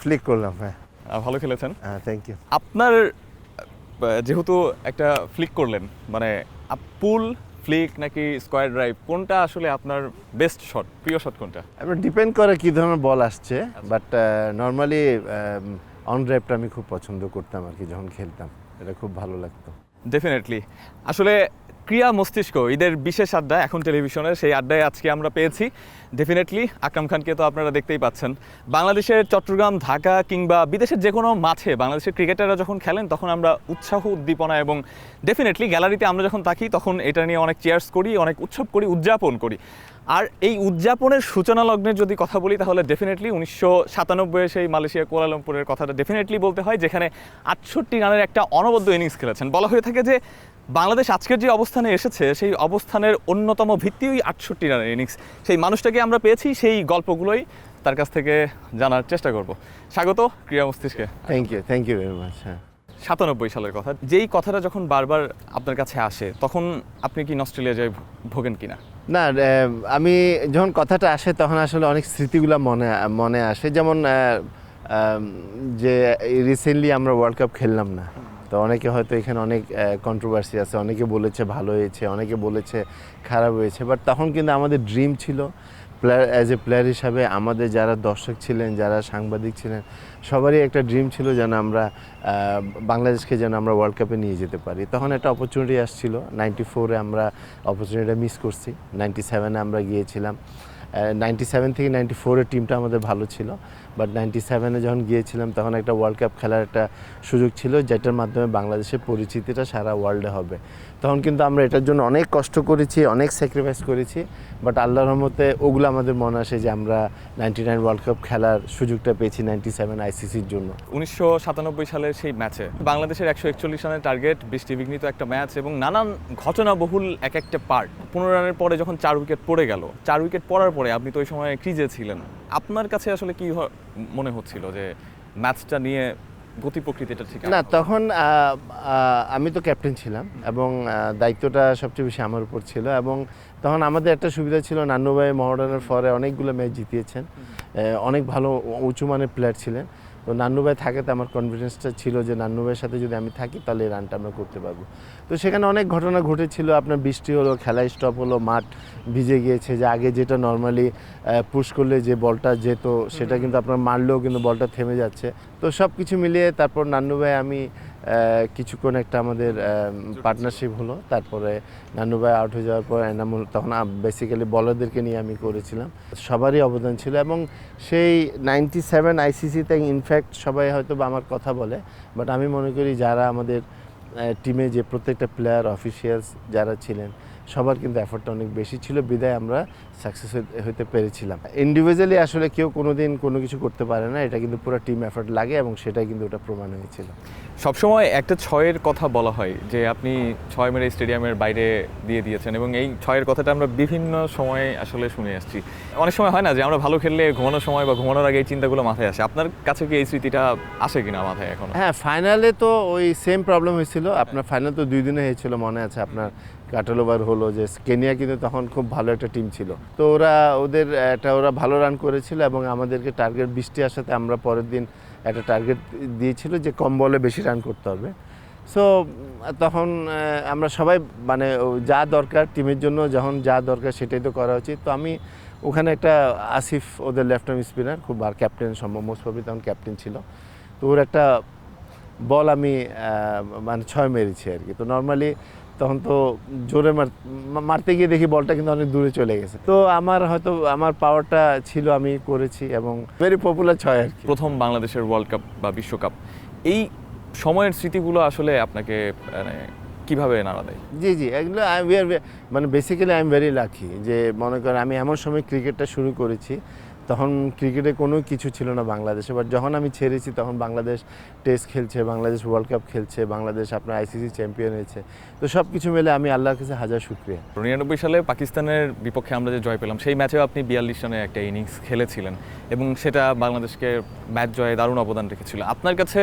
Flick করলাম। হ্যাঁ, ভালো খেলেছেন। Thank you. আপনার যেহেতু একটা ফ্লিক করলেন, মানে পুল ফ্লিক নাকি স্কোয়ার ড্রাইভ, কোনটা আসলে আপনার বেস্ট শট, প্রিয় শট কোনটা? এবার ডিপেন্ড করে কী ধরনের বল আসছে, বাট নর্মালি অন ড্রাইভটা আমি খুব পছন্দ করতাম আর কি, যখন খেলতাম এটা খুব ভালো লাগতো। ডেফিনেটলি। আসলে ক্রিয়া মস্তিষ্ক ঈদের বিশেষ আড্ডা এখন টেলিভিশনের, সেই আড্ডায় আজকে আমরা পেয়েছি ডেফিনেটলি আকরাম খানকে। তো আপনারা দেখতেই পাচ্ছেন, বাংলাদেশের চট্টগ্রাম, ঢাকা কিংবা বিদেশের যে কোনো মাঠে বাংলাদেশের ক্রিকেটাররা যখন খেলেন তখন আমরা উৎসাহ, উদ্দীপনা এবং ডেফিনেটলি গ্যালারিতে আমরা যখন থাকি তখন এটা নিয়ে অনেক চেয়ার্স করি, অনেক উৎসব করি, উদযাপন করি। আর এই উদযাপনের সূচনা লগ্নের যদি কথা বলি তাহলে ডেফিনেটলি 1997 সেই মালয়েশিয়া কুয়ালালামপুরের কথাটা ডেফিনেটলি বলতে হয়, যেখানে 68 রানের একটা অনবদ্য ইনিংস খেলেছেন। বলা হয়ে থাকে যে বাংলাদেশ আজকের যে অবস্থানে এসেছে সেই অবস্থানের অন্যতম ভিত্তি ওই 68 রানের ইনিংস। সেই মানুষটাকে আমরা পেয়েছি, সেই গল্পগুলোই তার কাছ থেকে জানার চেষ্টা করব। স্বাগত ক্রীড়া মস্তিষ্কে। Thank you very much. হ্যাঁ, 97 সালের কথা, যেই কথাটা যখন বারবার আপনার কাছে আসে তখন আপনি কি অস্ট্রেলিয়া যায় ভোগেন কিনা? না, আমি যখন কথাটা আসে তখন আসলে অনেক স্মৃতিগুলো মনে আসে, যেমন যে রিসেন্টলি আমরা ওয়ার্ল্ড কাপ খেললাম না, তো অনেকে হয়তো এখানে অনেক কন্ট্রোভার্সি আছে, অনেকে বলেছে ভালো হয়েছে, অনেকে বলেছে খারাপ হয়েছে, বাট তখন কিন্তু আমাদের ড্রিম ছিল প্লেয়ার, অ্যাজ এ প্লেয়ার হিসাবে আমাদের যারা দর্শক ছিলেন, যারা সাংবাদিক ছিলেন, সবারই একটা ড্রিম ছিল যেন আমরা বাংলাদেশকে যেন আমরা ওয়ার্ল্ড কাপে নিয়ে যেতে পারি। তখন একটা অপরচুনিটি আসছিল, 94-এ আমরা অপরচুনিটিটা মিস করছি, 97-এ আমরা গিয়েছিলাম। 97 থেকে 94-এর টিমটা আমাদের ভালো ছিল, বাট 97-এ যখন গিয়েছিলাম তখন একটা ওয়ার্ল্ড কাপ খেলার একটা সুযোগ ছিল, যেটার মাধ্যমে বাংলাদেশের পরিচিতিটা সারা ওয়ার্ল্ডে হবে। তখন কিন্তু আমরা এটার জন্য অনেক কষ্ট করেছি, অনেক স্যাক্রিফাইস করেছি, বাট আল্লাহর রহমতে ওগুলো আমাদের মনে আসে যে আমরা 99 ওয়ার্ল্ড কাপ খেলার সুযোগটা পেয়েছি 97 আইসিসির জন্য। 1997 সালের সেই ম্যাচে বাংলাদেশের 141 রানের টার্গেট, বৃষ্টি বিঘ্নিত একটা ম্যাচ এবং নানান ঘটনাবহুল এক একটা পার্ট। 15 রানের পরে যখন 4 উইকেট পড়ে গেল, 4 উইকেট পড়ার পরে আপনি তো ওই সময় ক্রিজে ছিলেন, আপনার কাছে আসলে কি মনে হচ্ছিল যে ম্যাচটা নিয়ে গতি প্রকৃতিটা ঠিক না? তখন আমি তো ক্যাপ্টেন ছিলাম এবং দায়িত্বটা সবচেয়ে বেশি আমার উপর ছিল, এবং তখন আমাদের একটা সুবিধা ছিল, নান্নু ভাই মহড়ানোর পরে অনেকগুলো ম্যাচ জিতিয়েছেন, অনেক ভালো উঁচু মানের প্লেয়ার ছিলেন। তো নান্নু ভাই থাকাতে আমার কনফিডেন্সটা ছিল যে নান্নু ভাইয়ের সাথে যদি আমি থাকি তাহলে এই রানটা আমরা করতে পারবো। তো সেখানে অনেক ঘটনা ঘটেছিল, আপনার বৃষ্টি হলো, খেলা স্টপ হলো, মাঠ ভিজে গিয়েছে, যে আগে যেটা নর্মালি পুশ করলে যে বলটা যেত সেটা কিন্তু আপনার মারলেও কিন্তু বলটা থেমে যাচ্ছে। তো সব কিছু মিলিয়ে তারপর নান্নু ভাই আমি কিছুক্ষণ একটা আমাদের পার্টনারশিপ হলো, তারপরে নান্নু ভাই আউট হয়ে যাওয়ার পর এনামুল, তখন বেসিক্যালি বলারদেরকে নিয়ে আমি করেছিলাম, সবারই অবদান ছিল। এবং সেই 97 আইসিসিতে ইনফ্যাক্ট সবাই হয়তো বা আমার কথা বলে, বাট আমি মনে করি যারা আমাদের টিমে যে প্রত্যেকটা প্লেয়ার, অফিসিয়ালস যারা ছিলেন সবার কিন্তু এফোর্টটা অনেক বেশি ছিল, বিদায় আমরা সাকসেস হতে পেরেছিলাম। ইন্ডিভিজুয়ালি আসলে কেউ কোনোদিন কোনো কিছু করতে পারে না, এটা কিন্তু পুরো টিম এফোর্ট লাগে এবং সেটাই কিন্তু ওটা প্রমাণ হয়েছিল। সবসময় একটা 6-এর কথা বলা হয় যে আপনি 6 মেরে স্টেডিয়ামের বাইরে দিয়ে দিয়েছেন, এবং এই 6-এর কথাটা আমরা বিভিন্ন সময়ে আসলে শুনে আসছি। অনেক সময় হয় না যে আমরা ভালো খেললে ঘুমানোর সময় বা ঘুমানোর আগে এই চিন্তাগুলো মাথায় আসে, আপনার কাছে কি এই স্মৃতিটা আসে কিনা মাথায় এখন? হ্যাঁ, ফাইনালে তো ওই সেম প্রবলেম হয়েছিল। আপনার ফাইনাল তো 2 দিনে হয়েছিল, মনে আছে আপনার, কাটাল ওভার হলো, যে কেনিয়া কিন্তু তখন খুব ভালো একটা টিম ছিল, তো ওরা ভালো রান করেছিল এবং আমাদেরকে টার্গেট বৃষ্টি আসাতে আমরা পরের দিন একটা টার্গেট দিয়েছিল যে কম বলে বেশি রান করতে হবে। সো তখন আমরা সবাই মানে যা দরকার টিমের জন্য, যখন যা দরকার সেটাই তো করা উচিত। তো আমি ওখানে একটা আসিফ, ওদের লেফট আর্ম স্পিনার, খুব ক্যাপ্টেন সম্ভব, মোস্ট প্রবলি তখন ক্যাপ্টেন ছিল, তো ওর একটা বল আমি মানে 6 মেরেছি আর কি। তো নর্মালি তখন তো জোরে মারতে গিয়ে দেখি বলটা কিন্তু অনেক দূরে চলে গেছে, তো আমার পাওয়ারটা ছিল, আমি করেছি এবং ভেরি পপুলার 6 আর কি। প্রথম বাংলাদেশের ওয়ার্ল্ড কাপ বা বিশ্বকাপ, এই সময়ের স্মৃতিগুলো আসলে আপনাকে কিভাবে নাড়া দেয়? জি, এগুলো মানে basically I am very lucky, যে মনে করেন আমি এমন সময় ক্রিকেটটা শুরু করেছি তখন ক্রিকেটে কোনো কিছু ছিল না বাংলাদেশে, বাট যখন আমি ছেড়েছি তখন বাংলাদেশ টেস্ট খেলছে, বাংলাদেশ ওয়ার্ল্ড কাপ খেলছে, বাংলাদেশ আপনার আইসিসি চ্যাম্পিয়ন হয়েছে, তো সব কিছু মিলে আমি আল্লাহর কাছে হাজার শুকরিয়া। 99 সালে পাকিস্তানের বিপক্ষে আমরা যে জয় পেলাম, সেই ম্যাচেও আপনি 42 রানের একটা ইনিংস খেলেছিলেন এবং সেটা বাংলাদেশকে ম্যাচ জয়ে দারুণ অবদান রেখেছিল। আপনার কাছে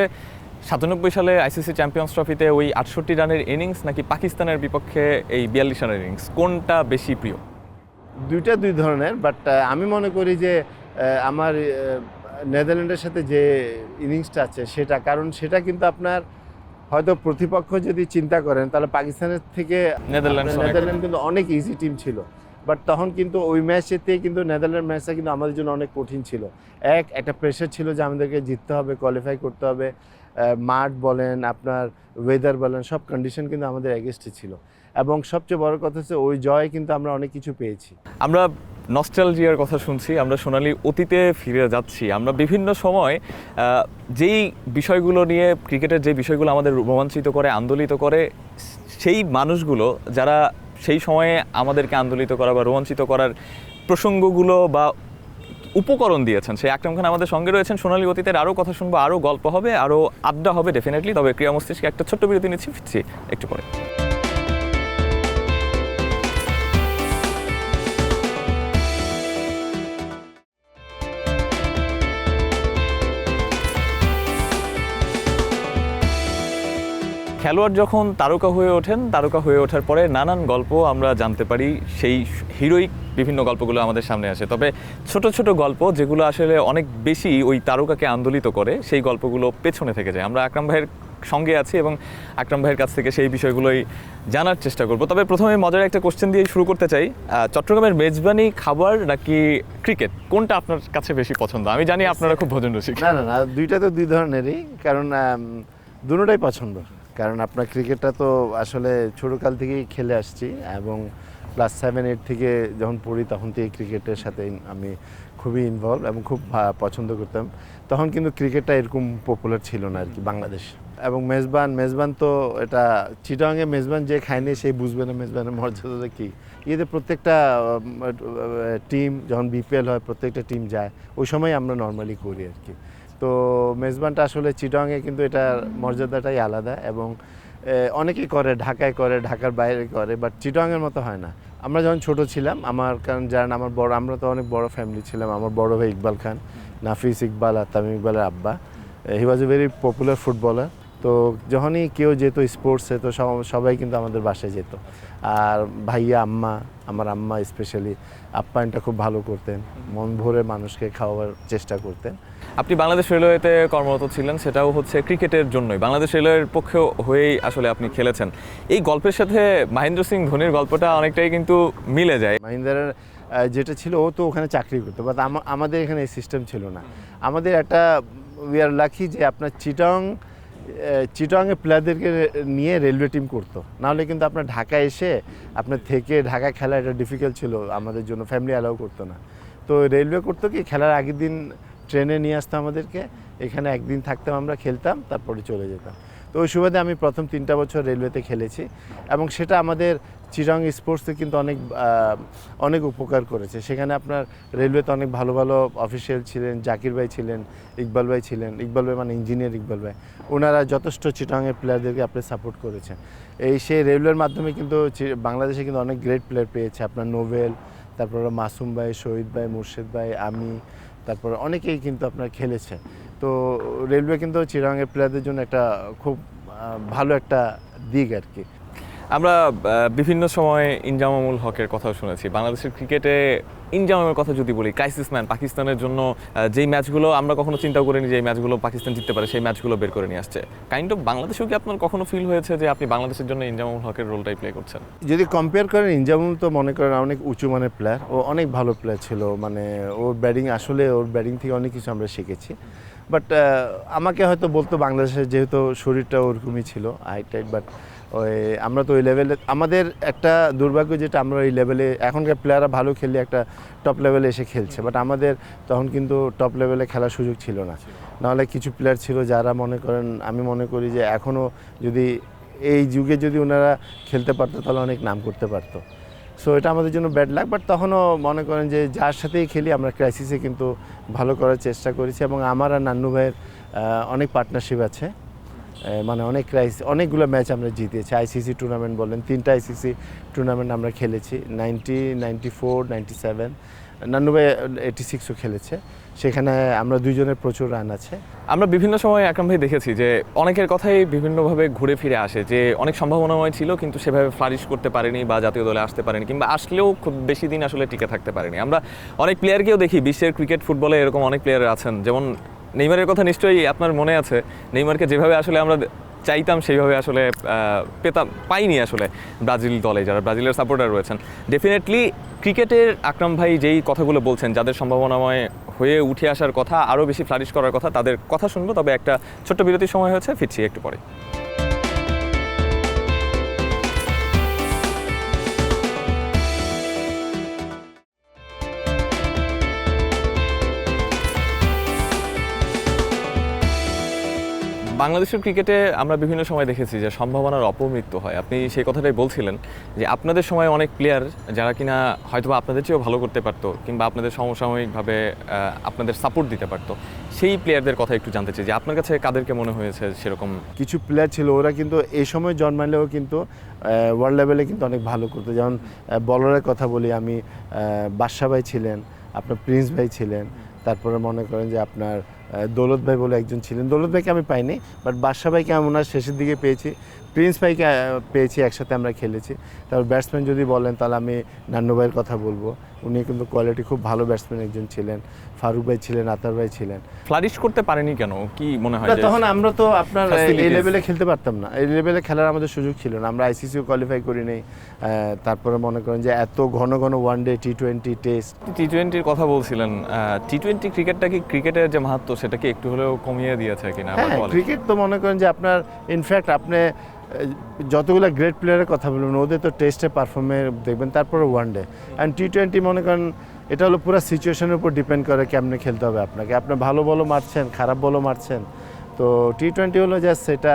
97 সালে আইসিসি চ্যাম্পিয়ন্স ট্রফিতে ওই 68 রানের ইনিংস নাকি পাকিস্তানের বিপক্ষে এই 42 রানের ইনিংস, কোনটা বেশি প্রিয়? দুই ধরনের, বাট আমি মনে করি যে আমার নেদারল্যান্ডের সাথে যে ইনিংসটা আছে সেটা, কারণ সেটা কিন্তু আপনার হয়তো প্রতিপক্ষ যদি চিন্তা করেন তাহলে পাকিস্তানের থেকে নেদারল্যান্ড কিন্তু অনেক ইজি টিম ছিল, বাট তখন কিন্তু ওই ম্যাচেতে কিন্তু নেদারল্যান্ড ম্যাচটা কিন্তু আমাদের জন্য অনেক কঠিন ছিল। একটা প্রেশার ছিল যে আমাদেরকে জিততে হবে, কোয়ালিফাই করতে হবে, মাঠ বলেন আপনার ওয়েদার বলেন সব কন্ডিশন কিন্তু আমাদের এগেনস্টে ছিল, এবং সবচেয়ে বড় কথা হচ্ছে ওই জয় কিন্তু আমরা অনেক কিছু পেয়েছি। আমরা নস্টালজিয়ার কথা শুনছি, আমরা সোনালি অতীতে ফিরে যাচ্ছি। আমরা বিভিন্ন সময় যেই বিষয়গুলো নিয়ে, ক্রিকেটের যে বিষয়গুলো আমাদের রোমাঞ্চিত করে, আন্দোলিত করে, সেই মানুষগুলো যারা সেই সময়ে আমাদেরকে আন্দোলিত করা বা রোমাঞ্চিত করার প্রসঙ্গগুলো বা উপকরণ দিয়েছেন, সেই আকরাম খান আমাদের সঙ্গে রয়েছেন। সোনালী অতীতের আরও কথা শুনবো, আরও গল্প হবে, আরও আড্ডা হবে ডেফিনেটলি। তবে ক্রীড়া মস্তিষ্কে একটা ছোট্ট বিরতি নিচ্ছি, ফিরছি একটু পরে। খেলোয়াড় যখন তারকা হয়ে ওঠেন, তারকা হয়ে ওঠার পরে নানান গল্প আমরা জানতে পারি, সেই হিরোইক বিভিন্ন গল্পগুলো আমাদের সামনে আসে। তবে ছোট ছোট গল্প যেগুলো আসলে অনেক বেশি ওই তারকাকে আন্দোলিত করে, সেই গল্পগুলো পেছনে থেকে যায়। আমরা আকরাম ভাইয়ের সঙ্গে আছি এবং আকরাম ভাইয়ের কাছ থেকে সেই বিষয়গুলোই জানার চেষ্টা করব। তবে প্রথমে মজার একটা কোশ্চেন দিয়ে শুরু করতে চাই। চট্টগ্রামের মেজবানি খাবার নাকি ক্রিকেট, কোনটা আপনার কাছে বেশি পছন্দ? আমি জানি আপনারা খুব ভোজন রসিক। না, দুইটা তো দুই ধরনেরই, কারণ দুটোটাই পছন্দ। কারণ আপনার ক্রিকেটটা তো আসলে ছোটোকাল থেকেই খেলে আসছি, এবং ক্লাস 7-8 থেকে যখন পড়ি তখন থেকে ক্রিকেটের সাথে আমি খুবই ইনভলভ এবং খুব পছন্দ করতাম। তখন কিন্তু ক্রিকেটটা এরকম পপুলার ছিল না আর কি বাংলাদেশ। এবং মেজবান তো এটা চিটাগাংয়ে মেজবান যে খায়নি সেই বুঝবে না মেজবানের মর্যাদাটা কী। এতে প্রত্যেকটা টিম যখন বিপিএল হয় প্রত্যেকটা টিম যায়, ওই সময় আমরা নর্মালি করি আর কি। তো মেজবানটা আসলে চিটাগাংয়ে কিন্তু এটার মর্যাদাটাই আলাদা, এবং অনেকেই করে, ঢাকায় করে, ঢাকার বাইরে করে, বাট চিটাগাংয়ের মতো হয় না। আমরা যখন ছোট ছিলাম, কারণ জানেন আমরা তো অনেক বড় ফ্যামিলি ছিলাম। আমার বড় ভাই ইকবাল খান, নাফিস ইকবাল আর তামিম ইকবালের আব্বা, হি was a very popular footballer. তো যখনই কেউ যেত স্পোর্টসে তো সবাই কিন্তু আমাদের বাসায় যেত। আর ভাইয়া আমার আম্মা স্পেশালি আপ্যায়নটা খুব ভালো করতেন, মন ভরে মানুষকে খাওয়াবার চেষ্টা করতেন। আপনি বাংলাদেশ রেলওয়েতে কর্মরত ছিলেন, সেটাও হচ্ছে ক্রিকেটের জন্যই। বাংলাদেশ রেলওয়ের পক্ষে হয়েই আসলে আপনি খেলেছেন। এই গল্পের সাথে মহেন্দ্র সিং ধোনির গল্পটা অনেকটাই কিন্তু মিলে যায়। মহিন্দ্রার যেটা ছিল, ও তো ওখানে চাকরি করতো, বাট আমাদের এখানে এই সিস্টেম ছিল না। আমাদের একটা উই আর লাকি যে আপনার চিটাগাংয়ের প্লেয়ারদেরকে নিয়ে রেলওয়ে টিম করতো, নাহলে কিন্তু আপনার ঢাকায় এসে আপনার থেকে ঢাকা খেলা এটা ডিফিকাল্ট ছিল আমাদের জন্য, ফ্যামিলি অ্যালাউ করতো না। তো রেলওয়ে করতো কি, খেলার আগের দিন ট্রেনে নিয়ে আসতো আমাদেরকে, এখানে একদিন থাকতাম, আমরা খেলতাম, তারপরে চলে যেতাম। তো ওই সুবাদে আমি প্রথম 3টা বছর রেলওয়েতে খেলেছি, এবং সেটা আমাদের চিটাগাং স্পোর্টসে কিন্তু অনেক উপকার করেছে। সেখানে আপনার রেলওয়েতে অনেক ভালো ভালো অফিসিয়াল ছিলেন, জাকির ভাই ছিলেন, ইকবাল ভাই ছিলেন। ইকবাল ভাই মানে ইঞ্জিনিয়ার ইকবাল ভাই, ওনারা যথেষ্ট চিটাগাংয়ের প্লেয়ারদেরকে আপনি সাপোর্ট করেছেন। সেই রেলওয়ের মাধ্যমে কিন্তু বাংলাদেশে কিন্তু অনেক গ্রেট প্লেয়ার পেয়েছে, আপনার নোবেল, তারপর মাসুম ভাই, শহীদ ভাই, মুর্শেদ ভাই, আমি, তারপর অনেকেই কিন্তু আপনার খেলেছে। তো রেলওয়ে কিন্তু চিটাগাংয়ের প্লেয়ারদের জন্য একটা খুব ভালো একটা দিক আর কি। আমরা বিভিন্ন সময় ইনজামামুল হকের কথাও শুনেছি। বাংলাদেশের ক্রিকেটে ইনজামামের কথা যদি বলি, ক্রাইসিস ম্যান, পাকিস্তানের জন্য যেই ম্যাচগুলো আমরা কখনো চিন্তা করিনি যে এই ম্যাচগুলো পাকিস্তান জিততে পারে, সেই ম্যাচগুলো বের করে নিয়ে আসছে। কাইন্ড অফ বাংলাদেশেও কি আপনার কখনো ফিল হয়েছে যে আপনি বাংলাদেশের জন্য ইনজামামুল হকের রোলটাই প্লে করছেন? যদি কম্পেয়ার করেন, ইনজামামুল তো মনে করেন অনেক উঁচু মানের প্লেয়ার, ও অনেক ভালো প্লেয়ার ছিল, মানে ওর ব্যাটিং থেকে অনেক কিছু আমরা শিখেছি। বাট আমাকে হয়তো বলতো বাংলাদেশের, যেহেতু শরীরটা ওরকমই ছিল হাইট, বাট আমরা তো ওই লেভেলে, আমাদের একটা দুর্ভাগ্য যেটা আমরা ওই লেভেলে, এখনকার প্লেয়াররা ভালো খেললে একটা টপ লেভেলে এসে খেলছে, বাট আমাদের তখন কিন্তু টপ লেভেলে খেলার সুযোগ ছিল না। নাহলে কিছু প্লেয়ার ছিল যারা আমি মনে করি যে এখনও যদি এই যুগে যদি ওনারা খেলতে পারতো তাহলে অনেক নাম করতে পারতো। সো এটা আমাদের জন্য ব্যাড লাক, বাট তখনও মনে করেন যে যার সাথেই খেলি আমরা ক্রাইসিসে কিন্তু ভালো করার চেষ্টা করেছি, এবং আমার আর নান্নু ভাইয়ের অনেক পার্টনারশিপ আছে, মানে অনেকগুলো ম্যাচ আমরা জিতেছি। আইসিসি টুর্নামেন্ট বলেন, 3টা আইসিসি টুর্নামেন্ট আমরা খেলেছি, 90, 94, 97, নান্নু ভাই 86ও খেলেছে, সেখানে আমরা দুইজনের প্রচুর রান আছে। আমরা বিভিন্ন সময় আকরাম ভাই দেখেছি যে অনেকের কথাই বিভিন্নভাবে ঘুরে ফিরে আসে, যে অনেক সম্ভাবনাময় ছিল কিন্তু সেভাবে ফ্লারিশ করতে পারেনি বা জাতীয় দলে আসতে পারেনি, কিংবা আসলেও খুব বেশি দিন আসলে টিকে থাকতে পারেনি। আমরা অনেক প্লেয়ারকেও দেখি বিশ্বের ক্রিকেট ফুটবলে, এরকম অনেক প্লেয়ার আছেন, যেমন নেইমারের কথা নিশ্চয়ই আপনার মনে আছে। নেইমারকে যেভাবে আসলে আমরা চাইতাম সেইভাবে আসলে পাইনি আসলে ব্রাজিল দলে, যারা ব্রাজিলের সাপোর্টার রয়েছেন। ডেফিনেটলি ক্রিকেটের আকরাম ভাই যেই কথাগুলো বলছেন, যাদের সম্ভাবনাময় হয়ে উঠে আসার কথা, আরও বেশি ফ্লারিশ করার কথা, তাদের কথা শুনবো। তবে একটা ছোট্ট বিরতির সময় হয়েছে, ফিরছি একটু পরে। বাংলাদেশের ক্রিকেটে আমরা বিভিন্ন সময় দেখেছি যে সম্ভাবনার অপমৃত্যু হয়। আপনি সেই কথাটাই বলছিলেন যে আপনাদের সময় অনেক প্লেয়ার যারা কিনা হয়তো আপনাদের চেয়েও ভালো করতে পারতো, কিংবা আপনাদের সমসাময়িকভাবে আপনাদের সাপোর্ট দিতে পারতো। সেই প্লেয়ারদের কথা একটু জানতে চাই যে আপনার কাছে কাদেরকে মনে হয়েছে সেরকম কিছু প্লেয়ার ছিল, ওরা কিন্তু এই সময় জন্মালেও কিন্তু ওয়ার্ল্ড লেভেলে কিন্তু অনেক ভালো করতো। যেমন বলারের কথা বলি আমি, বাদশা ভাই ছিলেন, আপনার প্রিন্স ভাই ছিলেন, তারপরে মনে করেন যে আপনার দৌলত ভাই বলে একজন ছিলেন। দৌলত ভাইকে আমি পাইনি, বাট বাদশা ভাইকে আমি ওনার শেষের দিকে পেয়েছি, প্রিন্স ভাইকে পেয়েছি, একসাথে আমরা খেলেছি। তারপর ব্যাটসম্যান যদি বলেন তাহলে আমি নান্নু ভাইয়ের কথা বলবো, উনি কিন্তু কোয়ালিটি খুব ভালো ব্যাটসম্যান একজন ছিলেন। ফারুক ভাই ছিলেন, আতার ভাই ছিলেন। ফ্লারিশ করতে পারেনি কেন, কি মনে হয়? তখন আমরা তো আপনার এই লেভেলে খেলতে পারতাম না, এই লেভেলে খেলার আমাদের সুযোগ ছিল না, আমরা আইসিসিও কোয়ালিফাই করি নাই। তারপরে মনে করেন যে এত ঘন ঘন ওয়ানডে, টি-20 টেস্ট। টি-20-র কথা বলছিলেন, টি-20 ক্রিকেটটা কি ক্রিকেটের যে মাহাত্ম্য সেটাকে একটু হলেও কমিয়ে দিয়েছে কিনা? হ্যাঁ, ক্রিকেট তো মনে করেন যে আপনার ইনফ্যাক্ট আপনি যতগুলো গ্রেট প্লেয়ারের কথা বলবেন, ওদের তো টেস্টে পারফর্মে দেখবেন, তারপরে ওয়ানডে। অ্যান্ড টি-20 মনে করেন এটা হলো পুরো সিচুয়েশনের উপর ডিপেন্ড করে কেমনে খেলতে হবে আপনাকে। আপনি ভালো বলও মারছেন, খারাপ বলও মারছেন। তো টি-20 হলো জাস্ট সেটা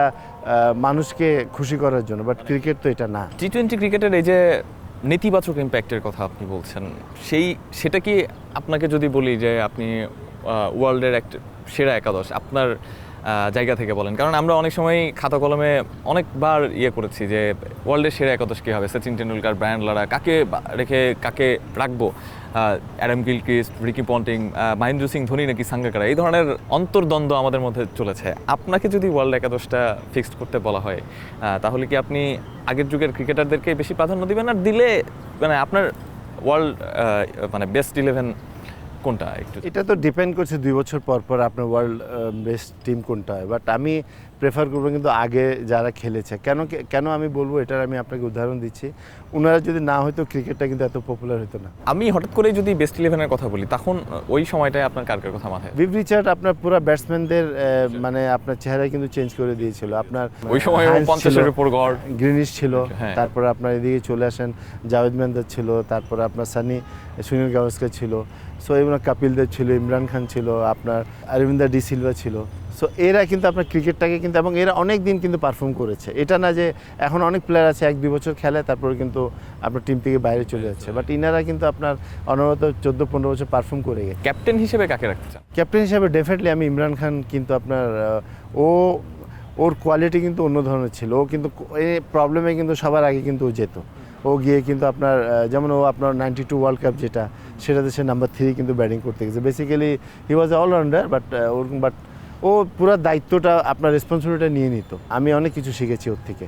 মানুষকে খুশি করার জন্য, বাট ক্রিকেট তো এটা না। টি-20 ক্রিকেটের এই যে নেতিবাচক ইম্প্যাক্টের কথা আপনি বলছেন, সেটা কি আপনাকে যদি বলি যে আপনি ওয়ার্ল্ডের একটা সেরা একাদশ আপনার জায়গা থেকে বলেন, কারণ আমরা অনেক সময় খাতা কলমে অনেকবার করেছি যে ওয়ার্ল্ডের সেরা একাদশ কী হবে, সচিন টেন্ডুলকার, ব্রায়ান লারা, কাকে রেখে কাকে রাখবো, Adam Gilchrist, Ricky Ponting, Mahendra Singh Dhoni নাকি সাঙ্গাকারা, এই ধরনের অন্তর্দ্বন্দ্ব আমাদের মধ্যে চলেছে। আপনাকে যদি ওয়ার্ল্ড একাদশটা ফিক্সড করতে বলা হয়, তাহলে কি আপনি আগের যুগের ক্রিকেটারদেরকে বেশি প্রাধান্য দিবেন, আর দিলে মানে আপনার ওয়ার্ল্ড মানে বেস্ট 11 কোনটা? একটু এটা তো ডিপেন্ড করছে 2 বছর পর পর আপনার ওয়ার্ল্ড বেস্ট টিম কোনটা হয়, বাট আমি প্রেফার করবো কিন্তু আগে যারা খেলেছে। কেন আমি বলবো, এটার আমি আপনাকে উদাহরণ দিচ্ছি। ওনারা যদি না হয়তো ক্রিকেটটা কিন্তু এত পপুলার হতো না। আমি হঠাৎ করে যদি বেস্ট 11-এর কথা বলি, তখন ওই সময়টায় আপনার কার কথা মাথায়? ভিভ রিচার্ড আপনার পুরো ব্যাটসম্যানদের মানে আপনার চেহারা কিন্তু চেঞ্জ করে দিয়েছিল। আপনার ওই সময় 50-এর উপর গড়, গ্রিনিশ ছিল, হ্যাঁ। তারপরে আপনার এদিকে চলে আসেন জাভেদ মেন্দার ছিল, তারপরে আপনার সুনীল গাভাস্কার ছিল, সো এগুলো কপিল দেব ছিল, ইমরান খান ছিল, আপনার অরবিন্দা ডি সিলভা ছিল। সো এরা কিন্তু আপনার ক্রিকেটটাকে কিন্তু, এবং এরা অনেক দিন কিন্তু পারফর্ম করেছে। এটা না যে এখন অনেক প্লেয়ার আছে 1-2 বছর খেলে তারপরে কিন্তু আপনার টিম থেকে বাইরে চলে যাচ্ছে, বাট ইনারা কিন্তু আপনার অনবরত 14-15 বছর পারফর্ম করে গেছে। ক্যাপ্টেন হিসেবে কাকে রাখতে চান? ক্যাপ্টেন হিসেবে ডেফিনেটলি আমি ইমরান খান, কিন্তু আপনার ওর কোয়ালিটি কিন্তু অন্য ধরনের ছিল। ও কিন্তু এই প্রবলেমে কিন্তু সবার আগে কিন্তু ও যেত। ও গিয়ে কিন্তু আপনার যেমন ও আপনার 92 ওয়ার্ল্ড কাপ যেটা, সেটাতে সে নাম্বার 3 কিন্তু ব্যাটিং করতে গেছে। Basically he was allrounder, but ও পুরো দায়িত্বটা আপনার রেসপন্সিবিলিটি নিয়ে নিত। আমি অনেক কিছু শিখেছি ওর থেকে।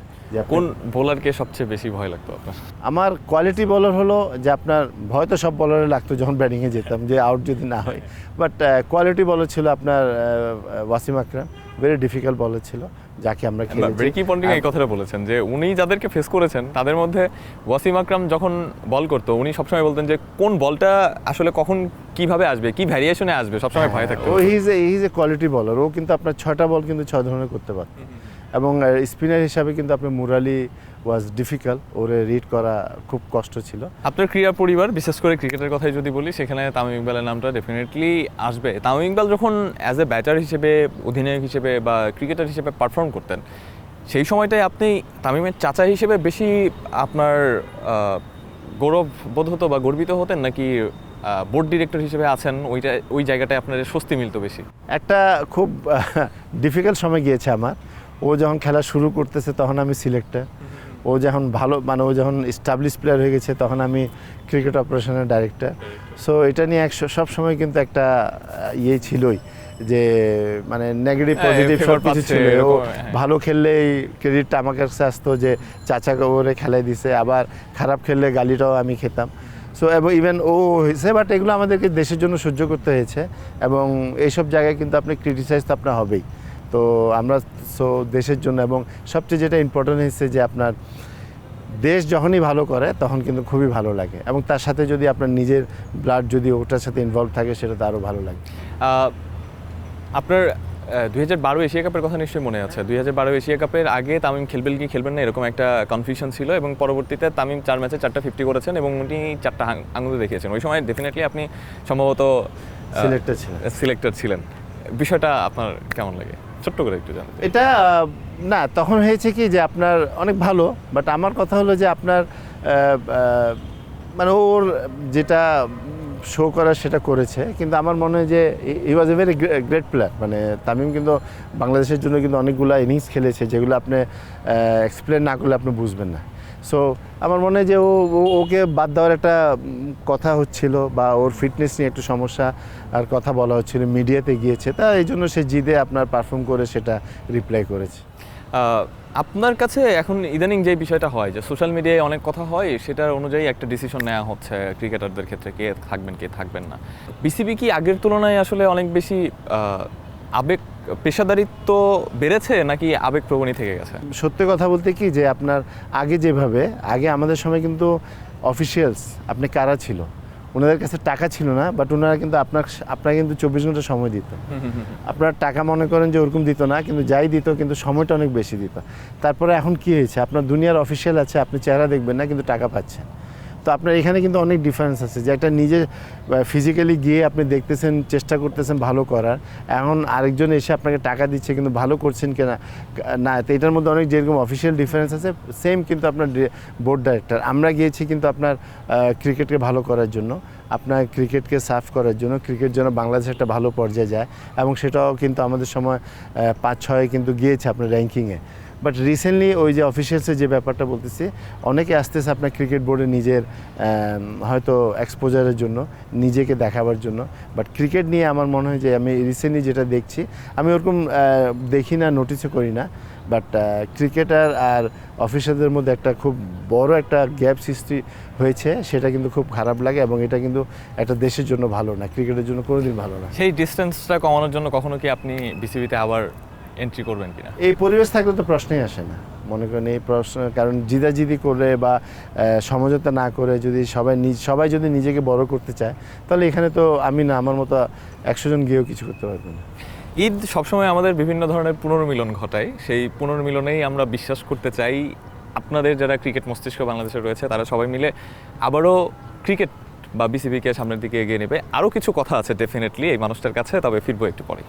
কোন বোলারকে সবচেয়ে বেশি ভয় লাগতো আপনার? আমার কোয়ালিটি বলার হলো যে আপনার ভয় তো সব বলারে লাগতো যখন ব্যাটিংয়ে যেতাম, যে আউট যদি না হয়, বাট কোয়ালিটি বলার ছিল আপনার ওয়াসিম আকরাম, ভেরি ডিফিকাল্ট বলার ছিল, যাকে আমরা খেলেছি। রিকি পন্টিং এই কথাটা বলেছেন যে উনি যাদেরকে ফেস করেছেন তাদের মধ্যে ওয়াসিম আকরাম যখন বল করতো, উনি সবসময় বলতেন যে কোন বলটা আসলে কখন কিভাবে আসবে, কি ভ্যারিয়েশনে আসবে, সবসময় ভয় থাকতো। ও হি ইজ এ কোয়ালিটি বলার। ও কিন্তু আপনার 6টা বল কিন্তু 6 ধরনের করতে পারত, এবং স্পিনার হিসাবে কিন্তু আপনার মুরালি ওয়াজ ডিফিকাল্ট, ওরে রিড করা খুব কষ্ট ছিল। আপনার ক্রীড়া পরিবার, বিশেষ করে ক্রিকেটের কথাই যদি বলি, সেখানে তামিম ইকবালের নামটা ডেফিনেটলি আসবে। তামিম ইকবাল যখন অ্যাজ এ ব্যাটার হিসেবে, অধিনায়ক হিসেবে বা ক্রিকেটার হিসেবে পারফর্ম করতেন, সেই সময়টায় আপনি তামিমের চাচা হিসেবে বেশি আপনার গৌরব বোধ হতো বা গর্বিত হতেন, নাকি বোর্ড ডিরেক্টর হিসেবে আছেন ওই জায়গাটায় আপনার স্বস্তি মিলতো বেশি? একটা খুব ডিফিকাল্ট সময় গিয়েছে আমার। ও যখন খেলা শুরু করতেছে তখন আমি সিলেক্টর, ও ও যখন ভালো মানে ও যখন এস্টাবলিশ প্লেয়ার হয়ে গেছে তখন আমি ক্রিকেট অপারেশনের ডাইরেক্টর। সো এটা নিয়ে সব সময় কিন্তু একটা ইয়ে ছিলই যে মানে নেগেটিভ পজিটিভ সব কিছু ছিল। ও ভালো খেললেই ক্রেডিটটা আমার কাছে আসতো যে চাচাকে ওরে খেলাই দিছে, আবার খারাপ খেললে গালিটাও আমি খেতাম। সো এবং ইভেন ও হয়েছে, বাট এগুলো আমাদেরকে দেশের জন্য সহ্য করতে হয়েছে এবং এইসব জায়গায় কিন্তু আপনি ক্রিটিসাইজ তো আপনার হবেই। তো আমরা দেশের জন্য, এবং সবচেয়ে যেটা ইম্পর্টেন্ট হচ্ছে যে আপনার দেশ যখনই ভালো করে তখন কিন্তু খুবই ভালো লাগে, এবং তার সাথে যদি আপনার নিজের ব্লাড যদি ওটার সাথে ইনভলভ থাকে সেটা তো আরও ভালো লাগে। আপনার 2012 এশিয়া কাপের কথা নিশ্চয়ই মনে আছে। 2012 এশিয়া কাপের আগে তামিম খেলবেন কি খেলবেন না এরকম একটা কনফিউশন ছিল, এবং পরবর্তীতে তামিম 4 ম্যাচে 4টা 50 করেছেন এবং উনি 4টা আঙুলে দেখিয়েছেন। ওই সময় ডেফিনেটলি আপনি সম্ভবত সিলেক্টেড ছিলেন। বিষয়টা আপনার কেমন লাগে ছোট্ট করে একটু জানতে। এটা না, তখন হয়েছে কি যে আপনার অনেক ভালো, বাট আমার কথা হলো যে আপনার মানে ওর যেটা শো করার সেটা করেছে, কিন্তু আমার মনে হয় যে হি was a very great player. মানে তামিম কিন্তু বাংলাদেশের জন্য কিন্তু অনেকগুলো ইনিংস খেলেছে যেগুলো আপনি এক্সপ্লেন না করলে আপনি বুঝবেন না। সো আমার মনে হয় যে ওকে বাদ দেওয়ার একটা কথা হচ্ছিল, বা ওর ফিটনেস নিয়ে একটু সমস্যা আর কথা বলা হচ্ছিল, মিডিয়াতে গিয়েছে, তা এই জন্য সে জিদে আপনার পারফর্ম করে সেটা রিপ্লাই করেছে। আপনার কাছে এখন ইদানিং যে বিষয়টা হয় যে সোশ্যাল মিডিয়ায় অনেক কথা হয়, সেটার অনুযায়ী একটা ডিসিশন নেওয়া হচ্ছে ক্রিকেটারদের ক্ষেত্রে কে থাকবেন কে থাকবেন না। বিসিবি কি আগের তুলনায় আসলে অনেক বেশি আবেগ পেশাদারিত্ব বেড়েছে নাকি আবেগ প্রবণী থেকে গেছে? সত্যি কথা বলতে কি যে আপনার আগে যেভাবে আমাদের সময় কিন্তু অফিসিয়ালস আপনি কারা ছিল, ওনাদের কাছে টাকা ছিল না, বাট ওনারা কিন্তু আপনার কিন্তু 24 ঘন্টা সময় দিত। আপনার টাকা মনে করেন যে ওরকম দিত না, কিন্তু যাই দিত কিন্তু সময়টা অনেক বেশি দিত। তারপরে এখন কি হয়েছে, আপনার দুনিয়ার অফিসিয়াল আছে, আপনি চেহারা দেখবেন না কিন্তু টাকা পাচ্ছেন। তো আপনার এখানে কিন্তু অনেক ডিফারেন্স আছে যে একটা নিজে ফিজিক্যালি গিয়ে আপনি দেখতেছেন, চেষ্টা করতেছেন ভালো করার, এখন আরেকজন এসে আপনাকে টাকা দিচ্ছে কিন্তু ভালো করছেন কিনা না, তো এটার মধ্যে অনেক যেরকম অফিসিয়াল ডিফারেন্স আছে, সেম কিন্তু আপনার বোর্ড ডাইরেক্টর আমরা গিয়েছি কিন্তু আপনার ক্রিকেটকে ভালো করার জন্য, আপনার ক্রিকেটকে সার্ভ করার জন্য, ক্রিকেট যেন বাংলাদেশ একটা ভালো পর্যায়ে যায়, এবং সেটাও কিন্তু আমাদের সময় 5-6 কিন্তু গিয়েছে আপনার র্যাঙ্কিংয়ে। বাট রিসেন্টলি ওই যে অফিসিয়ালসের যে ব্যাপারটা বলতেছি, অনেকে আসতেছে আপনার ক্রিকেট বোর্ডে নিজের হয়তো এক্সপোজারের জন্য, নিজেকে দেখাবার জন্য। বাট ক্রিকেট নিয়ে আমার মনে হয় যে আমি রিসেন্টলি যেটা দেখছি, আমি ওরকম দেখি না, নোটিসও করি না, বাট ক্রিকেটার আর অফিসারদের মধ্যে একটা খুব বড় একটা গ্যাপ সৃষ্টি হয়েছে, সেটা কিন্তু খুব খারাপ লাগে, এবং এটা কিন্তু একটা দেশের জন্য ভালো না, ক্রিকেটের জন্য কোনোদিন ভালো না। সেই ডিস্টেন্সটা কমানোর জন্য কখনো কি আপনি বিসিবিতে আবার এন্ট্রি করবেন কিনা? এই পরিবেশ থাকলে তো প্রশ্নই আসে না, মনে করেন এই প্রশ্ন, কারণ জিদাজিদি করে বা সমঝোতা না করে যদি সবাই যদি নিজেকে বড় করতে চায়, তাহলে এখানে তো আমি না, আমার মতো 100 জন গিয়েও কিছু করতে পারবে না। ঈদ সবসময় আমাদের বিভিন্ন ধরনের পুনর্মিলন ঘটায়, সেই পুনর্মিলনেই আমরা বিশ্বাস করতে চাই আপনাদের যারা ক্রিকেট মস্তিষ্ক বাংলাদেশে রয়েছে তারা সবাই মিলে আবারও ক্রিকেট বা বিসিবিকে সামনের দিকে এগিয়ে নেবে। আরও কিছু কথা আছে ডেফিনেটলি এই মানুষটার কাছে, তবে ফিরবো একটু পরে।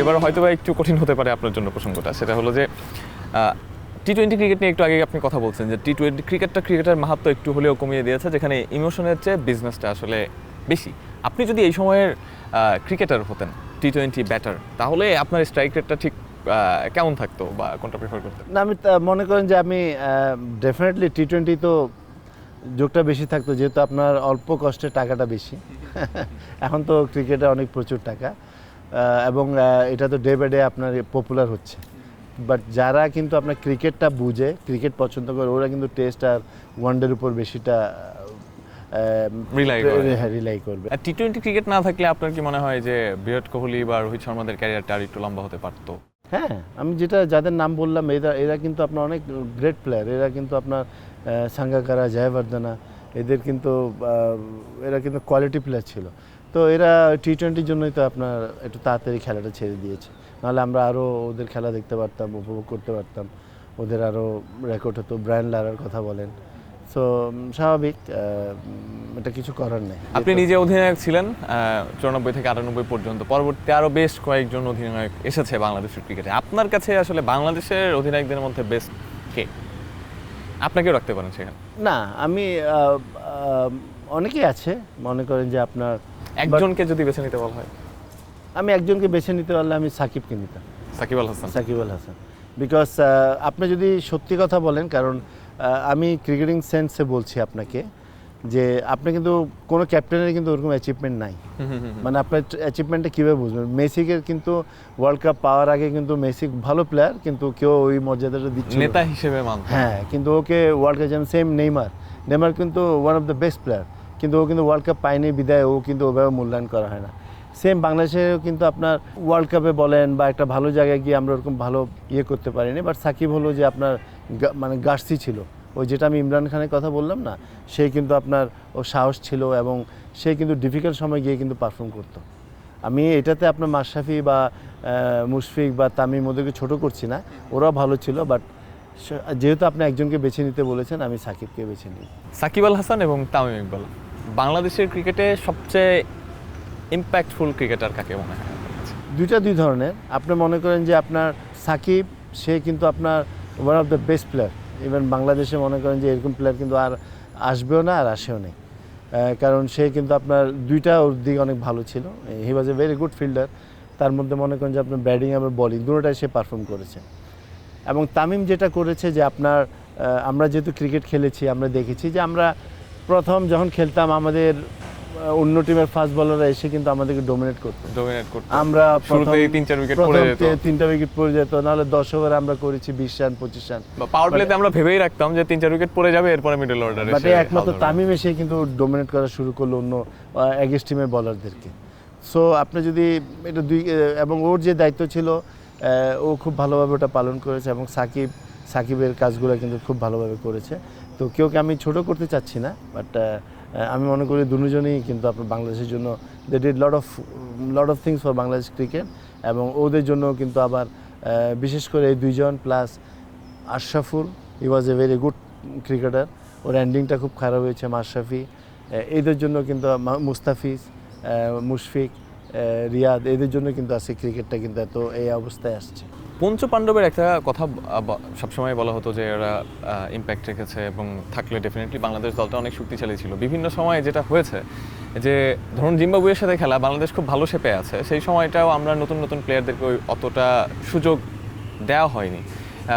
এবার হয়তো বা একটু কঠিন হতে পারে আপনার জন্য প্রসঙ্গটা, সেটা হলো যে টি-20 ক্রিকেট নিয়ে একটু আগে আপনি কথা বলছেন যে টি-20 ক্রিকেটের মাহাত্ম্য একটু হলেও কমিয়ে দিয়েছে, যেখানে ইমোশনের চেয়ে বিজনেসটা আসলে বেশি। আপনি যদি এই সময়ের ক্রিকেটার হতেন, টি-20 ব্যাটার, তাহলে আপনার স্ট্রাইক রেটটা ঠিক কেমন থাকতো বা কোনটা প্রেফার করতেন? না, আমি মনে করেন যে আমি ডেফিনেটলি টি-20 তো যোগটা বেশি থাকতো, যেহেতু আপনার অল্প কষ্টে টাকাটা বেশি। এখন তো ক্রিকেটে অনেক প্রচুর টাকা, এবং এটা তো ডে বাই ডে আপনার পপুলার হচ্ছে। বাট যারা কিন্তু আপনার ক্রিকেটটা বুঝে, ক্রিকেট পছন্দ করে, ওরা কিন্তু টেস্ট আর ওয়ানডের উপর বেশিটা রিলাই করবে। টি-20 ক্রিকেট না থাকলে আপনার কি মনে হয় যে বিরাট কোহলি বা রোহিত শর্মাদের ক্যারিয়ারটা আর একটু লম্বা হতে পারতো? হ্যাঁ, আমি যাদের নাম বললাম এরা কিন্তু আপনার অনেক গ্রেট প্লেয়ার, এরা কিন্তু আপনার সাঙ্গাকারা, জয়বর্ধনা, এরা কিন্তু কোয়ালিটি প্লেয়ার ছিল। তো এরা টি-20-র জন্যই তো আপনার একটু তাড়াতাড়ি খেলাটা ছেড়ে দিয়েছে, নাহলে আমরা আরও ওদের খেলা দেখতে পারতাম, উপভোগ করতে পারতাম, ওদের আরও রেকর্ড হতো। ব্রায়ান লারার কথা বলেন, সো স্বাভাবিক, এটা কিছু করার নেই। আপনি নিজে অধিনায়ক ছিলেন 94 থেকে 98 পর্যন্ত, পরবর্তী আরও বেশ কয়েকজন অধিনায়ক এসেছে বাংলাদেশের ক্রিকেটে। আপনার কাছে আসলে বাংলাদেশের অধিনায়কদের মধ্যে বেস্ট কে? আপনাকেও রাখতে পারেন সেখানে। না আমি অনেকেই আছে মনে করেন যে আপনার একজনকে যদি বেছে নিতে বলা হয়? আমি একজনকে বেছে নিতে পারলে আমি সাকিবকে নিতাম, সাকিব আল হাসান। সাকিব আল হাসান। বিকজ আপনি যদি সত্যি কথা বলেন, কারণ আমি ক্রিকেটিং সেন্সে বলছি আপনাকে যে আপনি কিন্তু কোনো ক্যাপ্টেনের কিন্তু ওরকম অ্যাচিভমেন্ট নাই। মানে আপনার অ্যাচিভমেন্টটা কীভাবে বুঝবেন? মেসিকে কিন্তু ওয়ার্ল্ড কাপ পাওয়ার আগে কিন্তু মেসি ভালো প্লেয়ার, কিন্তু কেউ ওই মর্যাদাটা দিচ্ছে নেতা হিসেবে মানতে। হ্যাঁ, কিন্তু ওকে ওয়ার্ল্ড কাপ যেমন সেম নেইমার কিন্তু one of the best player, কিন্তু ও কিন্তু ওয়ার্ল্ড কাপ পায়নি বিদায় ও কিন্তু ওভাবে মূল্যায়ন করা হয় না। সেম বাংলাদেশেও কিন্তু আপনার ওয়ার্ল্ড কাপে বলেন বা একটা ভালো জায়গায় গিয়ে আমরা ওরকম ভালো করতে পারিনি। বাট সাকিব হলো যে আপনার মানে গার্সি ছিল, ওই যেটা আমি ইমরান খানের কথা বললাম না, সে কিন্তু আপনার ও সাহস ছিল এবং সে কিন্তু ডিফিকাল্ট সময় গিয়ে কিন্তু পারফর্ম করতো। আমি এটাতে আপনার মাশরাফি বা মুশফিক বা তামিম ওদেরকে ছোটো করছি না, ওরাও ভালো ছিল। বাট যেহেতু আপনি একজনকে বেছে নিতে বলেছেন, আমি সাকিবকে বেছে নিই। সাকিব আল হাসান এবং তামিম ইকবাল বাংলাদেশের ক্রিকেটে সবচেয়ে ইম্প্যাক্টফুল ক্রিকেটার কাকে মনে হয়? দুই ধরনের। আপনি মনে করেন যে আপনার সাকিব, সে কিন্তু আপনার one of the best player. Even বাংলাদেশে মনে করেন যে এরকম প্লেয়ার কিন্তু আর আসবেও না আর আসেও নেই, কারণ সে কিন্তু আপনার দুইটা ওর দিকে অনেক ভালো ছিল। হি was a very good fielder. তার মধ্যে মনে করেন যে আপনার ব্যাটিং এবং বলিং দুটোটাই সে পারফর্ম করেছে। এবং তামিম যেটা করেছে যে আপনার আমরা যেহেতু ক্রিকেট খেলেছি, আমরা দেখেছি যে আমরা প্রথম যখন খেলতাম আমাদের অন্য টিমের ফাস্ট বলাররা এসে কিন্তু আমাদেরকে ডোমিনেট করতো। আমরা শুরুতেই 3-4 উইকেট পড়ে যেত, 3টা উইকেট পড়ে যেত, নাহলে 10 ওভারে আমরা করেছি 20 রান 25 রান। পাওয়ার প্লেতে আমরা ভেবেই রাখতাম যে 3-4 উইকেট পড়ে যাবে, এরপরে মিডল অর্ডারে বাট একমাত্র তামিম এসে কিন্তু ডোমিনেট করা শুরু করলো অন্য এগেইনস্ট টিমের বলারদেরকে। সো আপনি যদি এটা এবং ওর যে দায়িত্ব ছিল ও খুব ভালোভাবে ওটা পালন করেছে এবং সাকিবের কাজগুলো কিন্তু খুব ভালোভাবে করেছে। তো কেউকে আমি ছোট করতে চাচ্ছি না, বাট আমি মনে করি দুজনেই কিন্তু আপনার বাংলাদেশের জন্য they did lot of things for Bangladesh cricket. এবং ওদের জন্য কিন্তু আবার বিশেষ করে এই দুইজন plus Ashraful, he was a very good cricketer. ওর এন্ডিংটা খুব খারাপ হয়েছে। মাশরাফি, এদের জন্য কিন্তু মুস্তাফিজ, মুশফিক, রিয়াদ, এদের জন্য কিন্তু আজকে ক্রিকেটটা কিন্তু এত এই অবস্থায় আসছে। পঞ্চপাণ্ডবের একটা কথা সবসময় বলা হতো যে ওরা ইম্প্যাক্ট রেখেছে এবং থাকলে ডেফিনেটলি বাংলাদেশ দলটা অনেক শক্তিশালী ছিল। বিভিন্ন সময় যেটা হয়েছে যে ধরুন জিম্বাবুয়ের সাথে খেলা, বাংলাদেশ খুব ভালো শেপে আছে, সেই সময়টাও আমরা নতুন নতুন প্লেয়ারদেরকে অতটা সুযোগ দেওয়া হয়নি।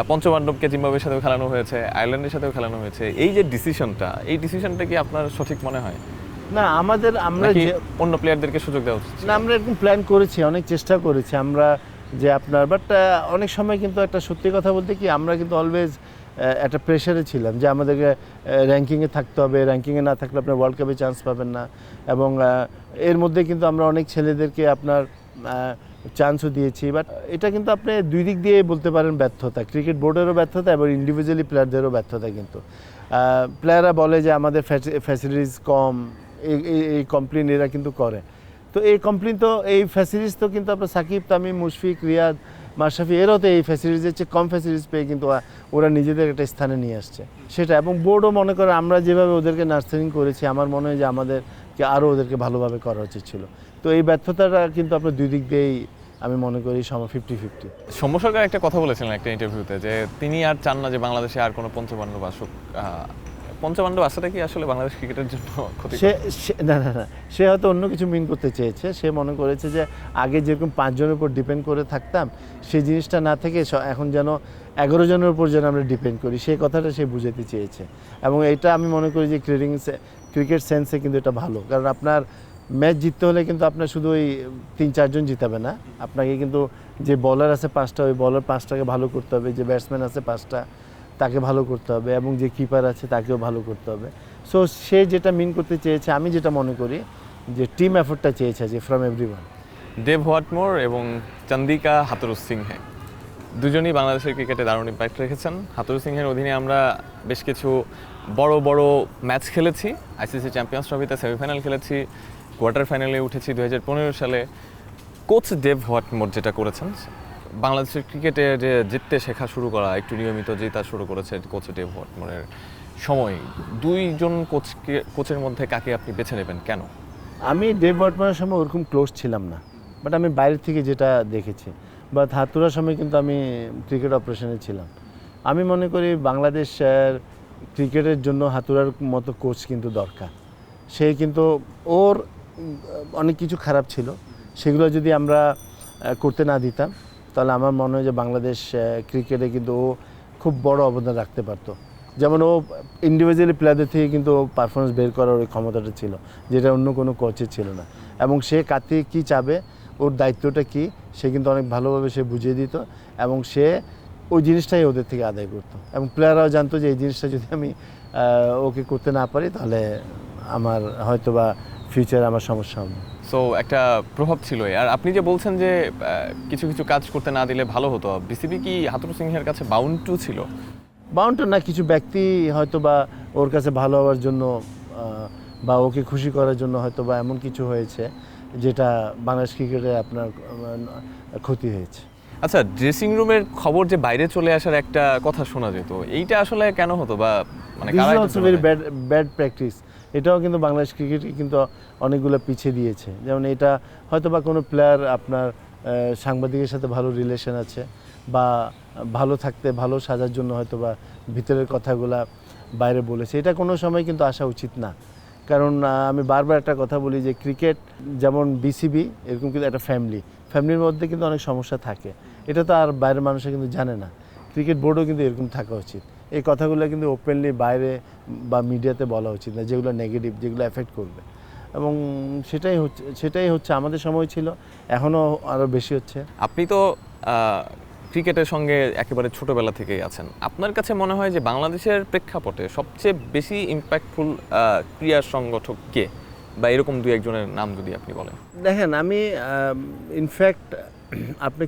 পঞ্চপাণ্ডবকে জিম্বাবুয়ের সাথেও খেলানো হয়েছে, আয়ারল্যান্ডের সাথেও খেলানো হয়েছে। এই যে ডিসিশনটা কি আপনার সঠিক মনে হয়? না, আমরা অন্য প্লেয়ারদেরকে সুযোগ দেওয়া উচিত না। আমরা এরকম প্ল্যান করেছি, অনেক চেষ্টা করেছি আমরা যে আপনার, বাট অনেক সময় কিন্তু একটা সত্যি কথা বলতে কি আমরা কিন্তু অলওয়েজ একটা প্রেশারে ছিলাম যে আমাদেরকে র্যাঙ্কিংয়ে থাকতে হবে, র্যাঙ্কিংয়ে না থাকলে আপনার ওয়ার্ল্ড কাপে চান্স পাবেন না। এবং এর মধ্যে কিন্তু আমরা অনেক ছেলেদেরকে আপনার চান্সও দিয়েছি। বাট এটা কিন্তু আপনি দুই দিক দিয়ে বলতে পারেন ব্যর্থতা, ক্রিকেট বোর্ডেরও ব্যর্থতা এবং ইন্ডিভিজুয়ালি প্লেয়ারদেরও ব্যর্থতা। কিন্তু প্লেয়াররা বলে যে আমাদের ফ্যাসিলিটিস কম, এই কমপ্লেন এরা কিন্তু করে। তো এই কমপ্লেন তো এই ফ্যাসিলিটিস তো কিন্তু আপনার সাকিব, তামিম, মুশফিক, রিয়াদ, মাশরাফি এরাও তো এই ফ্যাসিলিটিসের চেয়ে কম ফ্যাসিলিটিস পেয়ে কিন্তু ওরা নিজেদের একটা স্থানে নিয়ে আসছে সেটা। এবং বোর্ডও মনে করে আমরা যেভাবে ওদেরকে নার্সারিং করেছি, আমার মনে হয় যে আমাদেরকে আরও ওদেরকে ভালোভাবে করা উচিত ছিল। তো এই ব্যর্থতাটা কিন্তু আপনার দুই দিক দিয়েই আমি মনে করি 50-50। সৌম্য সরকার একটা কথা বলেছিলেন একটা ইন্টারভিউতে যে তিনি আর চান না যে বাংলাদেশে আর কোনো পঞ্চপাণ্ডব আসুক। পঞ্চপাণ্ডব আসাটা কি আসলে বাংলাদেশ ক্রিকেটের জন্য ক্ষতি? না, সে হয়তো অন্য কিছু মিন করতে চেয়েছে। সে মনে করেছে যে আগে যেরকম 5 জনের উপর ডিপেন্ড করে থাকতাম, সেই জিনিসটা না থেকে এখন যেন 11 জনের উপর যেন আমরা ডিপেন্ড করি, সেই কথাটা সে বুঝাতে চেয়েছে। এবং এটা আমি মনে করি যে ক্রিকেট সেন্সে কিন্তু এটা ভালো, কারণ আপনার ম্যাচ জিততে হলে কিন্তু আপনার শুধু ওই 3-4 জন জিতাবে না, আপনাকে কিন্তু যে বলার আছে 5টা, ওই বলার 5টাকে ভালো করতে হবে, যে ব্যাটসম্যান আছে 5টা তাকে ভালো করতে হবে, এবং যে কিপার আছে তাকেও ভালো করতে হবে। সো সে যেটা মিন করতে চেয়েছে, আমি যেটা মনে করি যে টিম এফোর্টটা চেয়েছে যে ফ্রম এভরিওয়ান। ডেভ হোয়াটমোর এবং চন্দিকা হাথুরুসিংহে দুজনই বাংলাদেশের ক্রিকেটে দারুণ ইম্প্যাক্ট রেখেছেন। হাথুরুসিংহের অধীনে আমরা বেশ কিছু বড় বড় ম্যাচ খেলেছি, আইসিসি চ্যাম্পিয়ন্স ট্রফিতে সেমিফাইনাল খেলেছি, কোয়ার্টার ফাইনালে উঠেছি 2015 সালে। কোচ ডেভ হোয়াটমোর যেটা করেছেন, বাংলাদেশের ক্রিকেটে যে জিততে শেখা শুরু করা, একটু নিয়মিত জেতা শুরু করেছে কোচ ডেভ হোয়াটমোরের সময়, দুইজন কোচের মধ্যে কাকে আপনি বেছে নেবেন, কেন? আমি ডেভ হোয়াটমোরের সময় ওরকম ক্লোজ ছিলাম না, বাট আমি বাইরের থেকে যেটা দেখেছি, বাট হাতুড়ার সময় কিন্তু আমি ক্রিকেট অপারেশনে ছিলাম। আমি মনে করি বাংলাদেশের ক্রিকেটের জন্য হাতুড়ার মতো কোচ কিন্তু দরকার। সে কিন্তু ওর অনেক কিছু খারাপ ছিল, সেগুলো যদি আমরা করতে না দিতাম তাহলে আমার মনে হয় যে বাংলাদেশ ক্রিকেটে কিন্তু ও খুব বড় অবদান রাখতে পারতো। যেমন ও ইন্ডিভিজুয়ালি প্লেয়ারদের থেকে কিন্তু ও পারফরমেন্স বের করার ওই ক্ষমতাটা ছিল, যেটা অন্য কোনো কোচের ছিল না। এবং সে কার থেকে কী চাবে, ওর দায়িত্বটা কী, সে কিন্তু অনেক ভালোভাবে সে বুঝিয়ে দিত এবং সে ওই জিনিসটাই ওদের থেকে আদায় করতো। এবং প্লেয়াররাও জানতো যে এই জিনিসটা যদি আমি ওকে করতে না পারি তাহলে আমার হয়তো বা ফিউচারে আমার সমস্যা হবে। সো একটা প্রভাব ছিল। আর আপনি যে বলছেন যে কিছু কিছু কাজ করতে না দিলে ভালো হতো, বিসিবি কি হাথুরু সিংহের কাছে বাউন্ড টু ছিল? বাউন্ড না, কিছু ব্যক্তি হয়তো বা ওর কাছে ভালো হওয়ার জন্য বা ওকে খুশি করার জন্য হয়তো বা এমন কিছু হয়েছে যেটা বাংলাদেশ ক্রিকেটে আপনার ক্ষতি হয়েছে। আচ্ছা, ড্রেসিং রুমের খবর যে বাইরে চলে আসার একটা কথা শোনা যেত, এইটা আসলে কেন হতো বা মানে কারা এটা অলসো ভেরি ব্যাড প্র্যাকটিস। এটাও কিন্তু বাংলাদেশ ক্রিকেটকে কিন্তু অনেকগুলো পিছিয়ে দিয়েছে। যেমন এটা হয়তো বা কোনো প্লেয়ার আপনার সাংবাদিকের সাথে ভালো রিলেশন আছে বা ভালো থাকতে ভালো সাজার জন্য হয়তো বা ভিতরের কথাগুলা বাইরে বলেছে, এটা কোনো সময় কিন্তু আসা উচিত না। কারণ আমি বারবার একটা কথা বলি যে ক্রিকেট যেমন বিসিবি এরকম কিন্তু একটা ফ্যামিলির মধ্যে কিন্তু অনেক সমস্যা থাকে, এটা তো আর বাইরের মানুষরা কিন্তু জানে না। ক্রিকেট বোর্ডও কিন্তু এরকম থাকা উচিত। এই কথাগুলো কিন্তু ওপেনলি বাইরে বা মিডিয়াতে বলা উচিত না, যেগুলো নেগেটিভ, যেগুলো এফেক্ট করবে। এবং সেটাই হচ্ছে আমাদের সময় ছিল, এখনও আরও বেশি হচ্ছে। আপনি তো ক্রিকেটের সঙ্গে একেবারে ছোটবেলা থেকেই আছেন। আপনার কাছে মনে হয় যে বাংলাদেশের প্রেক্ষাপটে সবচেয়ে বেশি ইম্প্যাক্টফুল ক্রীড়া সংগঠক কে, বা এরকম দুই একজনের নাম যদি আপনি বলেন? দেখেন, আমি ইনফ্যাক্ট আপনি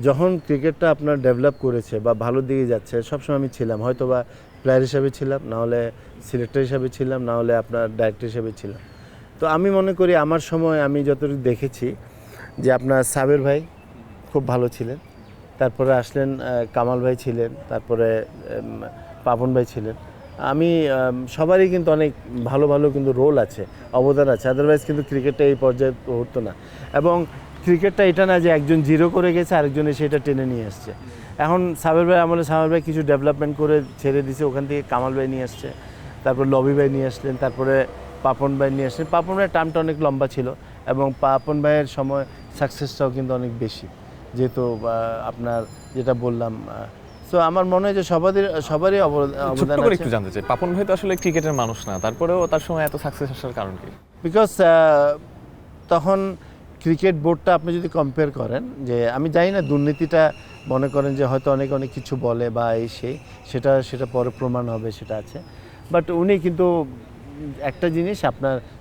যখন ক্রিকেটটা আপনার ডেভেলপ করেছে বা ভালোর দিকে যাচ্ছে, সবসময় আমি ছিলাম, হয়তো বা প্লেয়ার হিসাবে ছিলাম, নাহলে সিলেক্টর হিসাবে ছিলাম, নাহলে আপনার ডাইরেক্টর হিসাবে ছিলাম। তো আমি মনে করি আমার সময় আমি যতটুকু দেখেছি যে আপনার সাবের ভাই খুব ভালো ছিলেন, তারপরে আসলেন কামাল ভাই ছিলেন, তারপরে পাপন ভাই ছিলেন। আমি সবারই কিন্তু অনেক ভালো ভালো কিন্তু রোল আছে, অবদান আছে, আদারওয়াইজ কিন্তু ক্রিকেটটা এই পর্যায়ে হতো না। এবং ক্রিকেটটা এটা না যে একজন জিরো করে গেছে আরেকজন এসে এটা টেনে নিয়ে আসছে। এখন সাবের ভাই আমলে সাবের ভাই কিছু ডেভেলপমেন্ট করে ছেড়ে দিয়েছে, ওখান থেকে কামাল ভাই নিয়ে আসছে, তারপর লবি ভাই নিয়ে আসলেন, তারপরে পাপন ভাই নিয়ে আসলেন। পাপন ভাইয়ের টার্মটা অনেক লম্বা ছিল এবং পাপন ভাইয়ের সময় সাকসেসটাও কিন্তু অনেক বেশি, যেহেতু আপনার যেটা বললাম। সো আমার মনে হয় যে সবারই অবদান আছে। একটু জানতে চাই, পাপন ভাই তো আসলে ক্রিকেটের মানুষ না, তারপরেও তার সময় এত সাকসেস আসার কারণ কি? বিকজ তখন ক্রিকেট বোর্ডটা আপনি যদি কম্পেয়ার করেন, যে আমি জানি না দুর্নীতিটা মনে করেন যে হয়তো অনেক কিছু বলে বা সেটা পরে প্রমাণ হবে, সেটা আছে। বাট উনি কিন্তু একটা জিনিস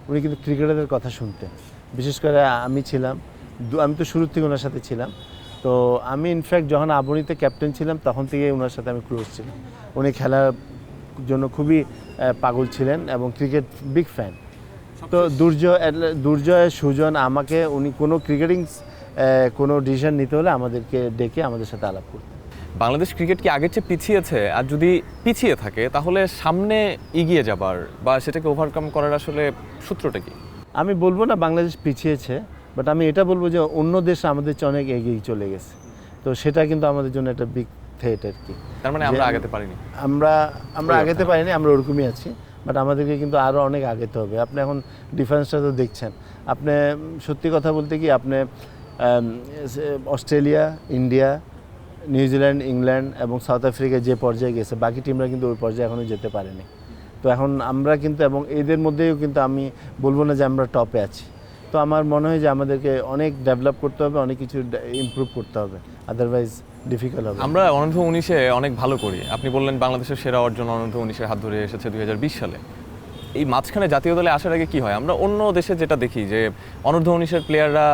উনি কিন্তু ক্রিকেটারদের কথা শুনতেন। বিশেষ করে আমি তো শুরুর থেকে ওনার সাথে ছিলাম। তো আমি ইনফ্যাক্ট যখন আবুনিতে ক্যাপ্টেন ছিলাম তখন থেকে ওনার সাথে আমি ক্লোজ ছিলাম। উনি খেলার জন্য খুবই পাগল ছিলেন এবং ক্রিকেট বিগ ফ্যান। তো দুর্জয় সুজন আমাকে উনি কোনো কোনো ডিসিশন নিতে হলে আমাদেরকে ডেকে আমাদের সাথে আলাপ করতেন। বাংলাদেশ ক্রিকেট কি আগের চেয়ে পিছিয়েছে? আর যদি পিছিয়ে থাকে তাহলে সামনে এগিয়ে যাবার বা সেটাকে ওভারকাম করার আসলে সূত্রটা কি? আমি বলবো না বাংলাদেশ পিছিয়েছে, বাট আমি এটা বলবো যে অন্য দেশ আমাদের চেয়ে অনেক এগিয়ে চলে গেছে। তো সেটা কিন্তু আমাদের জন্য একটা বিগ থ্রেট আর কি। তার মানে আমরা আগাতে পারিনি, আমরা আগাতে পারিনি, আমরা ওরকমই আছি। বাট আমাদেরকে কিন্তু আরও অনেক আগাতে হবে। আপনি এখন ডিফারেন্সটা তো দেখছেন। আপনি সত্যি কথা বলতে কি, আপনি অস্ট্রেলিয়া, ইন্ডিয়া, নিউজিল্যান্ড, ইংল্যান্ড এবং সাউথ আফ্রিকা যে পর্যায়ে গেছে, বাকি টিমরা কিন্তু ওই পর্যায়ে এখনও যেতে পারেনি। তো এখন আমরা কিন্তু, এবং এদের মধ্যেও কিন্তু আমি বলবো না যে আমরা টপে আছি। তো আমার মনে হয় যে আমাদেরকে অনেক ডেভেলপ করতে হবে, অনেক কিছু ইমপ্রুভ করতে হবে, আদারওয়াইজ ডিফিকাল্ট হবে। আমরা অনূর্ধ্ব-19-এ অনেক ভালো করি। আপনি বললেন বাংলাদেশের সেরা অর্জন অনূর্ধ্ব-19-এর হাত ধরে এসেছে 2020 সালে। এই মাঝখানে জাতীয় দলে আসার আগে কি হয়? আমরা অন্য দেশে যেটা দেখি যে অনূর্ধ্ব-19-এর প্লেয়াররা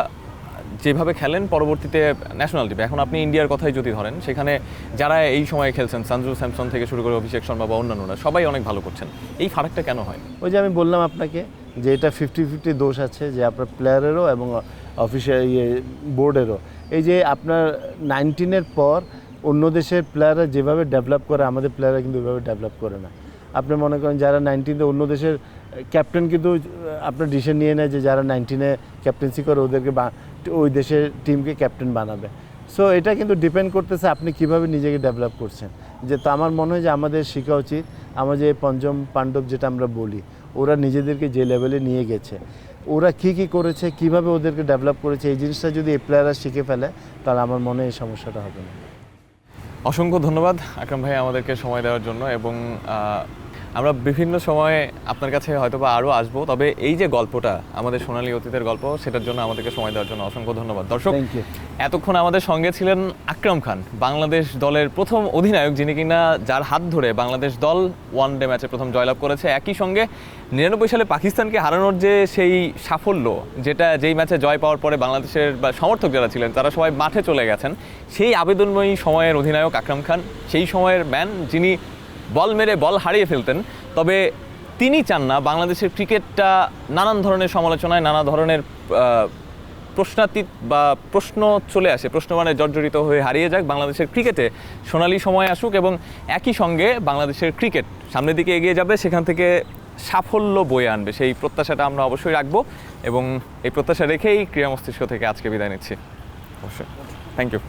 যেভাবে খেলেন পরবর্তীতে ন্যাশনাল টিমে, এখন আপনি ইন্ডিয়ার কথাই যদি ধরেন, সেখানে যারা এই সময় খেলছেন, সঞ্জু স্যামসন থেকে শুরু করে অভিষেক শর্মা বা অন্যান্যরা, সবাই অনেক ভালো করছেন। এই ফারাকটা কেন হয়? ওই যে আমি বললাম আপনাকে যে এটা 50-50 দোষ আছে, যে আপনার প্লেয়ারেরও এবং অফিসিয়াল বোর্ডেরও। এই যে আপনার 19-এর পর অন্য দেশের প্লেয়াররা যেভাবে ডেভেলপ করে, আমাদের প্লেয়াররা কিন্তু ওইভাবে ডেভেলপ করে না। আপনি মনে করেন যারা 19-তে অন্য দেশের ক্যাপ্টেন কিন্তু আপনার ডিসিশন নিয়ে নেয় যে যারা 19-এ ক্যাপ্টেন্সি করে ওদেরকে ওই দেশের টিমকে ক্যাপ্টেন বানাবে। সো এটা কিন্তু ডিপেন্ড করতেছে আপনি কিভাবে নিজেকে ডেভেলপ করছেন। যে তো আমার মনে হয় যে আমাদের শেখা উচিত, আমার যে পঞ্চম পাণ্ডব যেটা আমরা বলি, ওরা নিজেদেরকে যে লেভেলে নিয়ে গেছে, ওরা কি কি করেছে, কিভাবে ওদেরকে ডেভেলপ করেছে, এই জিনিসটা যদি এই প্লেয়াররা শিখে ফেলে তাহলে আমার মনে হয় এই সমস্যাটা হবে না। অসংখ্য ধন্যবাদ আকরাম ভাই আমাদেরকে সময় দেওয়ার জন্য, এবং আমরা বিভিন্ন সময়ে আপনার কাছে হয়তো বা আরও আসবো, তবে এই যে গল্পটা আমাদের সোনালী অতীতের গল্প, সেটার জন্য আমাদেরকে সময় দেওয়ার জন্য অসংখ্য ধন্যবাদ। দর্শক, থ্যাংক ইউ। এতক্ষণ আমাদের সঙ্গে ছিলেন আকরাম খান, বাংলাদেশ দলের প্রথম অধিনায়ক, যিনি কিনা যার হাত ধরে বাংলাদেশ দল ওয়ান ডে ম্যাচে প্রথম জয়লাভ করেছে। একই সঙ্গে 99 সালে পাকিস্তানকে হারানোর যে সেই সাফল্য, যেই ম্যাচে জয় পাওয়ার পরে বাংলাদেশের বা সমর্থক যারা ছিলেন তারা সবাই মাঠে চলে গেছেন, সেই আবেদনময়ী সময়ের অধিনায়ক আকরাম খান, সেই সময়ের ম্যান যিনি বল মেরে বল হারিয়ে ফেলতেন। তবে তিনি চান না বাংলাদেশের ক্রিকেটটা নানান ধরনের সমালোচনায়, নানা ধরনের প্রশ্নাতীত বা প্রশ্ন চলে আসে, প্রশ্ন মানে জর্জরিত হয়ে হারিয়ে যাক। বাংলাদেশের ক্রিকেটে সোনালী সময় আসুক, এবং একই সঙ্গে বাংলাদেশের ক্রিকেট সামনের দিকে এগিয়ে যাবে, সেখান থেকে সাফল্য বয়ে আনবে, সেই প্রত্যাশাটা আমরা অবশ্যই রাখবো। এবং এই প্রত্যাশা রেখেই ক্রীড়া মস্তিষ্ক থেকে আজকে বিদায় নিচ্ছি। অবশ্যই, থ্যাংক ইউ।